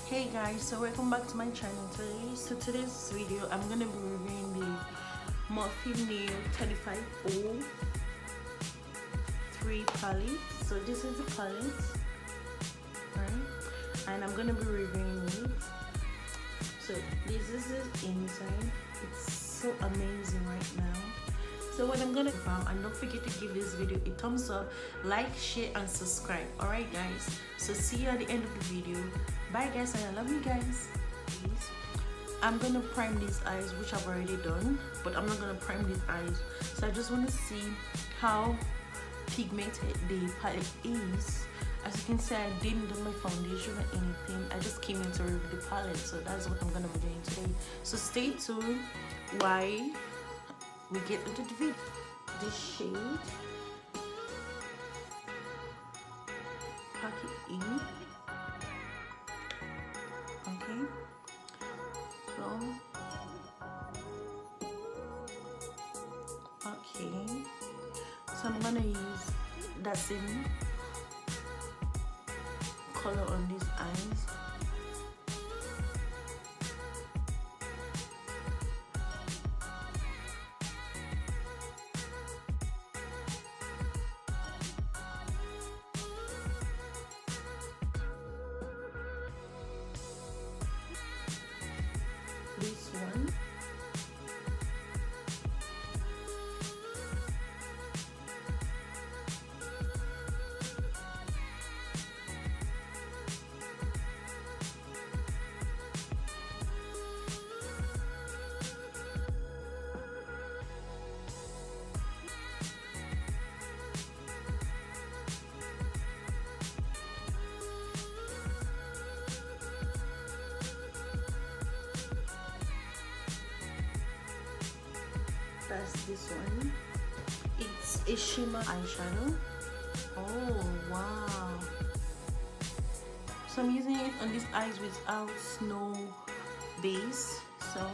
Hey guys, so welcome back to my channel today. So today's video I'm gonna be reviewing the Morphe Nail 3503 palette. So this is the palette, right? And I'm gonna be reviewing it. So this is the inside. It's so amazing right now. So what I'm gonna do, and don't forget to give this video a thumbs up, like, share and subscribe. Alright guys, so see you at the end of the video. Bye guys, and I love you guys. Please, I'm gonna prime these eyes, which I've already done, but I'm not gonna prime these eyes. So I just want to see how pigmented the palette is. As you can see, I didn't do my foundation or anything. I just came in to review the palette, so that's what I'm gonna be doing today. So stay tuned while we get into the video. This shade, pack it in. Okay, so I'm gonna use that same color on these eyes. This one, that's this one. It's a shimmer eyeshadow. Oh wow. So I'm using it on these eyes without snow base. So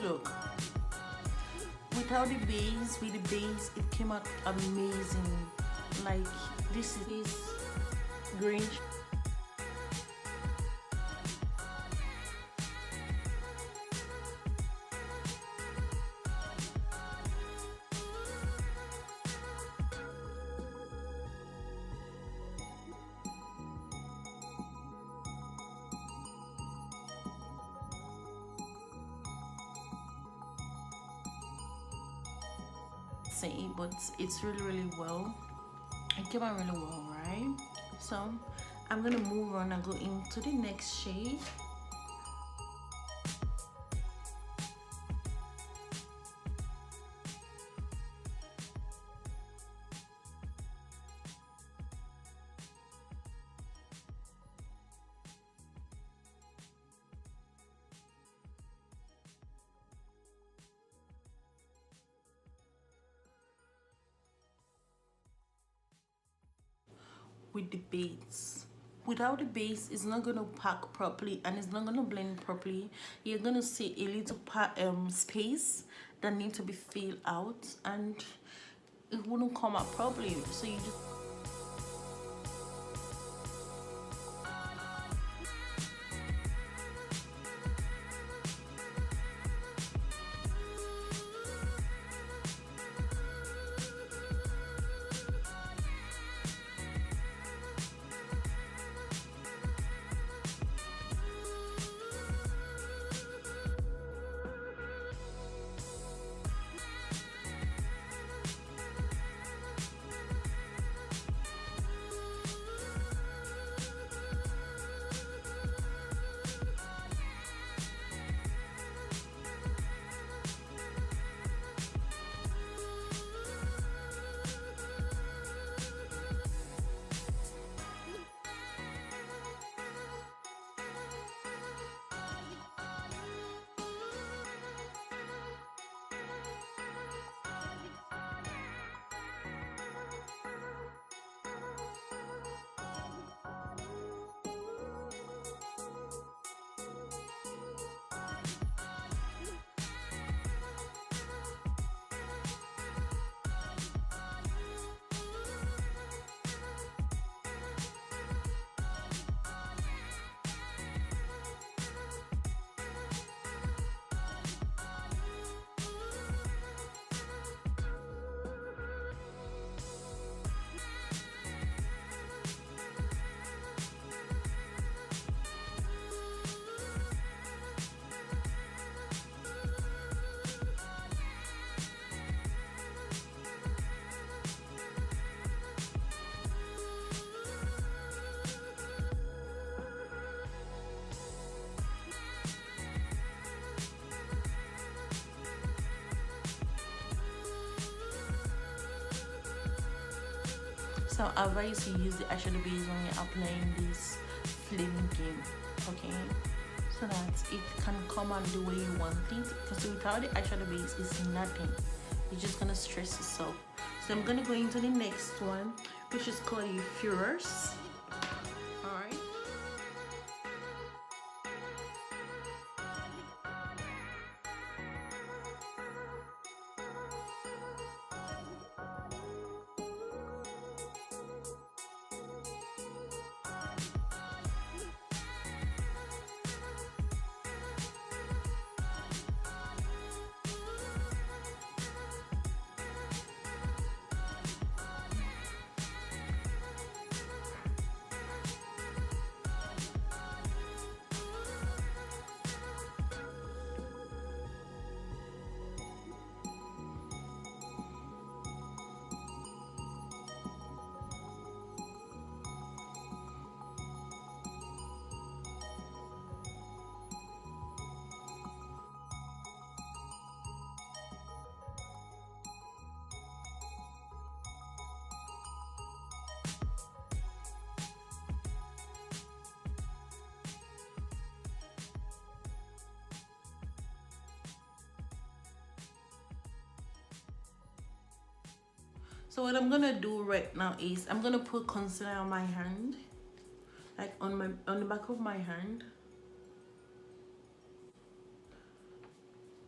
look, without the base, with the base it came out amazing. Like this is green. Say, but it's really well. It came out really well, right? So I'm gonna move on and go into the next shade. With the base, without the base, it's not gonna pack properly and it's not gonna blend properly. You're gonna see a little space that need to be filled out and it wouldn't come out properly. So you just always advise you use the eyeshadow base when you're applying this film game, okay, so that it can come out the way you want it, because without the eyeshadow base it's nothing, you're just gonna stress yourself. So I'm gonna go into the next one, which is called the Furors. Alright. So what I'm gonna do right now is I'm gonna put concealer on my hand, like on the back of my hand.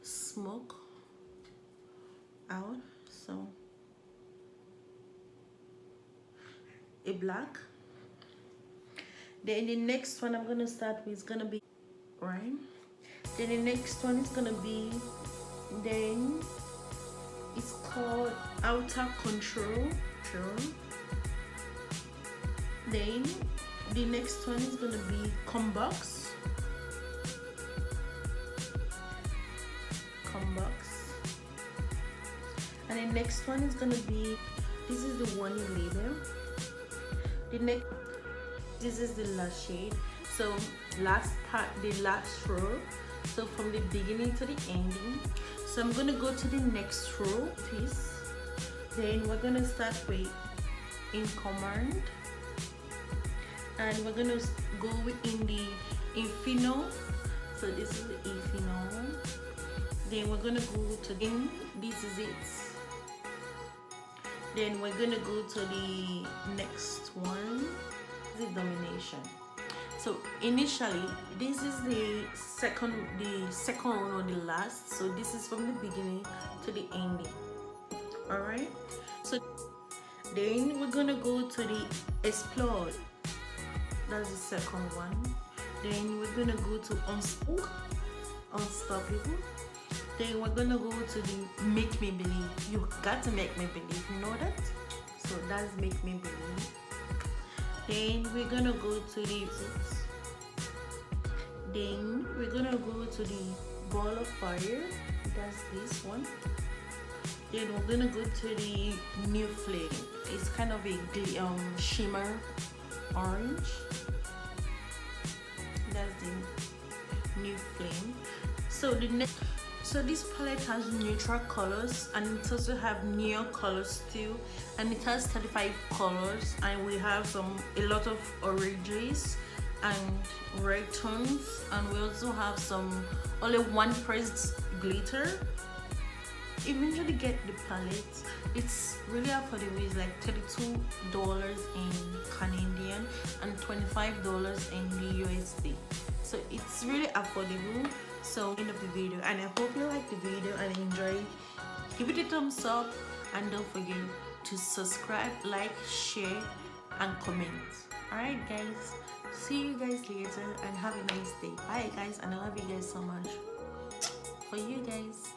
Smoke out, so a black. Then the next one I'm gonna start with is gonna be right. Then the next one is gonna be, then it's called Outer Control. Then the next one is gonna be Combox. And the next one is gonna be, this is the one label. This is the last shade. So last part, the last row. So from the beginning to the ending. So I'm gonna go to the next row piece. Then we're gonna start with in command, and we're gonna go in the Infino. So this is the Infino. Then we're gonna go to this is it. Then we're gonna go to the next one, the Domination. So initially, this is the second one or the last. So this is from the beginning to the ending. All right. So then we're gonna go to the Explore. That's the second one. Then we're gonna go to Unstoppable. Then we're gonna go to the Make Me Believe. You got to make me believe. You know that? So that's Make Me Believe. Then we're gonna go to the. Then we're gonna go to the Ball of Fire. That's this one. Then we're gonna go to the New Flame. It's kind of a shimmer orange. That's the New Flame. So this palette has neutral colors, and it also have neon colors too, and it has 35 colors, and we have a lot of oranges and red tones, and we also have only one pressed glitter. Eventually get the palette. It's really affordable. It's like $32 in Canadian and $25 in the USD. So it's really affordable. So end of the video, and I hope you like the video and enjoy. Give it a thumbs up, and don't forget to subscribe, like, share, and comment. Alright guys, see you guys later and have a nice day. Bye guys, and I love you guys so much. For you guys.